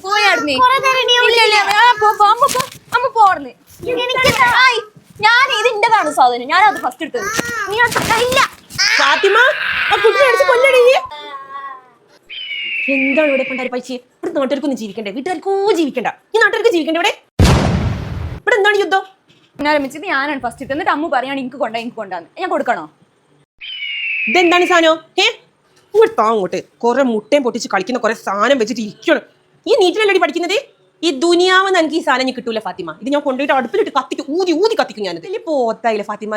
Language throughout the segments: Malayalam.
പോയായിരുന്നേ അമ്മ പോർന്ന് ഞാൻ ഇത് ഇന്റെതാണ് സാധനം. ഞാനത് ഫസ്റ്റ് എടുത്തത്. നീ ഇല്ല ഫാത്തിമ എന്താണ് ഇവിടെ പണ്ടാരി പൈസ? ഇവിടെ നാട്ടുകാർക്കൊന്നും ജീവിക്കണ്ടേ? വീട്ടുകാർക്കോ ജീവിക്കണ്ട. ഈ നാട്ടുകാർക്ക് ജീവിക്കണ്ട ഇവിടെ? ഇവിടെ എന്താണ് യുദ്ധം? ആരംഭിച്ചത് ഞാനാണ് ഫസ്റ്റ് എടുത്തത്. എന്നിട്ട് അമ്മ പറയാണ് എനിക്ക് കൊണ്ടാന്ന്. ഞാൻ കൊടുക്കണോ? ഇതെന്താണ് സാധനം? ഇങ്ങോട്ട് അങ്ങോട്ട് കുറെ മുട്ടയും പൊട്ടിച്ച് കളിക്കുന്ന കുറെ സാധനം വെച്ചിട്ട് ഇരിക്കണം. ഈ നീറ്റിലല്ലടി പഠിക്കുന്നത്? ഈ ദുനിയാവെന്ന് എനിക്ക് ഈ സാധനം കിട്ടൂല ഫാത്തിമ. ഇത് ഞാൻ കൊണ്ടുപോയിട്ട് അടുപ്പിലിട്ട് കത്തിക്കും, ഊതി കത്തിക്കും. ഞാനത് വലിയ പോത്തായില്ലേ ഫാത്തിമ?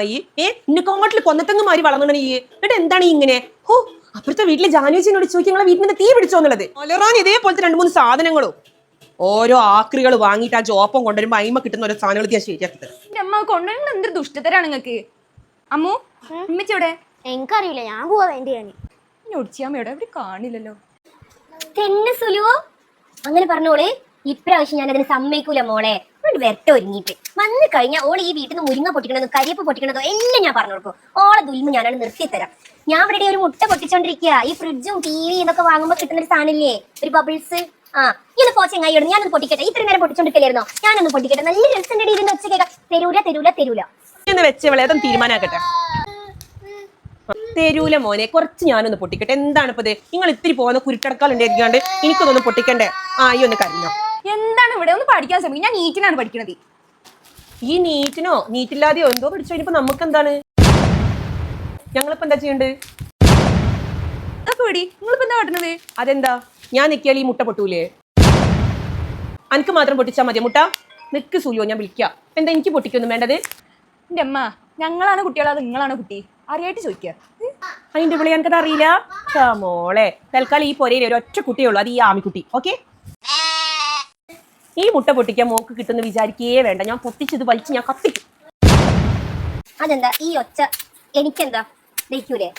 ഇന്നെ കാട്ടിൽ കൊന്നത്തങ്ങമാരി വളർന്നു. എന്നിട്ട് എന്താണ് ഇങ്ങനെ? ഹോ, അപ്പുറത്തെ വീട്ടിലെ ജാനുവച്ചിനോട് ചോദിക്കും നിങ്ങളെ വീട്ടിൽ നിന്ന് തീ പിടിച്ചോന്നുള്ളത്. അലറാൻ ഇതേപോലത്തെ 2-3 സാധനങ്ങളും ഓരോ ആക്രികൾ വാങ്ങിയിട്ട് ആ ജോപ്പം കൊണ്ടുവരുമ്പോ അയിമ കിട്ടുന്ന ഓരോ സാധനങ്ങൾ ഞാൻ ശരിയാക്കി. അമ്മ കൊണ്ടുവരുന്നത് എന്തൊരു ദുഷ്ടതരാണ് നിങ്ങൾക്ക്. അമ്മു ഉമ്മച്ചവിടെ? എനിക്കറിയില്ല, ഞാൻ പോവാ വേണ്ടിയാണ്. ഒടിച്ചാമ്മയുടെ എവിടെ കാണില്ലല്ലോ. തന്നെ സുലുവോ അങ്ങനെ പറഞ്ഞോളെ. ഇപ്രാവശ്യം ഞാൻ അതിന് സമ്മതിക്കൂല മോളെ. വരട്ടെ ഒരുങ്ങിയിട്ട് വന്നു കഴിഞ്ഞാൽ ഓള് ഈ വീട്ടിൽ നിന്ന് മുരിങ്ങ പൊട്ടിക്കണതോ കരിയപ്പ് പൊട്ടിക്കണതോ എല്ലാം ഞാൻ പറഞ്ഞു കൊടുക്കും. ഓളെ ദുൽമ ഞാനാണ് നിർത്തിത്തരാം. ഞാൻ ഇവിടെ ഒരു മുട്ട പൊട്ടിച്ചോണ്ടിരിക്കുക. ഈ ഫ്രിഡ്ജും TV ഇതൊക്കെ വാങ്ങുമ്പോ കിട്ടുന്ന ഒരു സാധനമില്ലേ, ഒരു ബബിൾസ്. ഇന്ന് പോച്ചെങ്ങായിടും. ഞാനൊന്ന് പൊട്ടിക്കട്ടെ. ഇത്ര നേരം പൊട്ടിച്ചോണ്ടിരിക്കലായിരുന്നോ? ഞാനൊന്ന് പൊട്ടിക്കട്ടെ. നല്ല രസം ഇതിന്റെ ഒച്ച കേൾക്കാം. തരൂല വെച്ചവളെ അതും തീരുമാനാക്കട്ടെ. തരൂല മോനെ, കുറച്ച് ഞാനൊന്ന് പൊട്ടിക്കട്ടെ. എന്താണ് ഇപ്പത്? നിങ്ങൾ ഇത്തിരി പോകുന്ന കുരുട്ടടക്കാളുണ്ടായിരിക്കാണ്ട് എനിക്കൊന്നൊന്ന് പൊട്ടിക്കണ്ടേ? ഈ ഒന്ന് കരഞ്ഞോ? എന്താണ് ഇവിടെ? ഒന്ന് പഠിക്കാൻ ശ്രമിക്കും. ഞാൻ നീറ്റിനാണ് പഠിക്കണത്. ഈ നീറ്റിനോ നീറ്റില്ലാതെയോ എന്തോ പഠിച്ചു കഴിഞ്ഞപ്പോ നമുക്ക് എന്താണ്? ഞങ്ങളിപ്പോ എന്താ ചെയ്യണ്ട്? നിങ്ങളിപ്പോ എന്താ പഠിക്കണത്? അതെന്താ? ഞാൻ നിക്കിയാൽ ഈ മുട്ട പൊട്ടൂലേ? അനക്ക് മാത്രം പൊട്ടിച്ചാ മതിയോ മുട്ട? നിക്ക് സൂര്യോ, ഞാൻ വിളിക്കാം. എന്താ എനിക്ക് പൊട്ടിക്കൊന്നും വേണ്ടത്? എന്റെ അമ്മ, ഞങ്ങളാണ് കുട്ടികൾ, അത് നിങ്ങളാണ് കുട്ടി? അറിയായിട്ട് ചോദിക്കുക. അതിന്റെ വിളി എനിക്കത് അറിയില്ല മോളെ. തൽക്കാലം ഈ പൊരയിൽ ഒരു ഒറ്റ കുട്ടിയുള്ളൂ, അത് ഈ ആമിക്കുട്ടി. ഓക്കെ, ഈ മുട്ട പൊട്ടിക്കാൻ മോക്ക് കിട്ടുന്ന വിചാരിക്കേ വേണ്ട. ഞാൻ പൊട്ടിച്ചത് വലിച്ച് ഞാൻ കത്തിക്കും. അതെന്താ ഈ ഒച്ച? എനിക്കെന്താ ദഹിക്കൂലേ?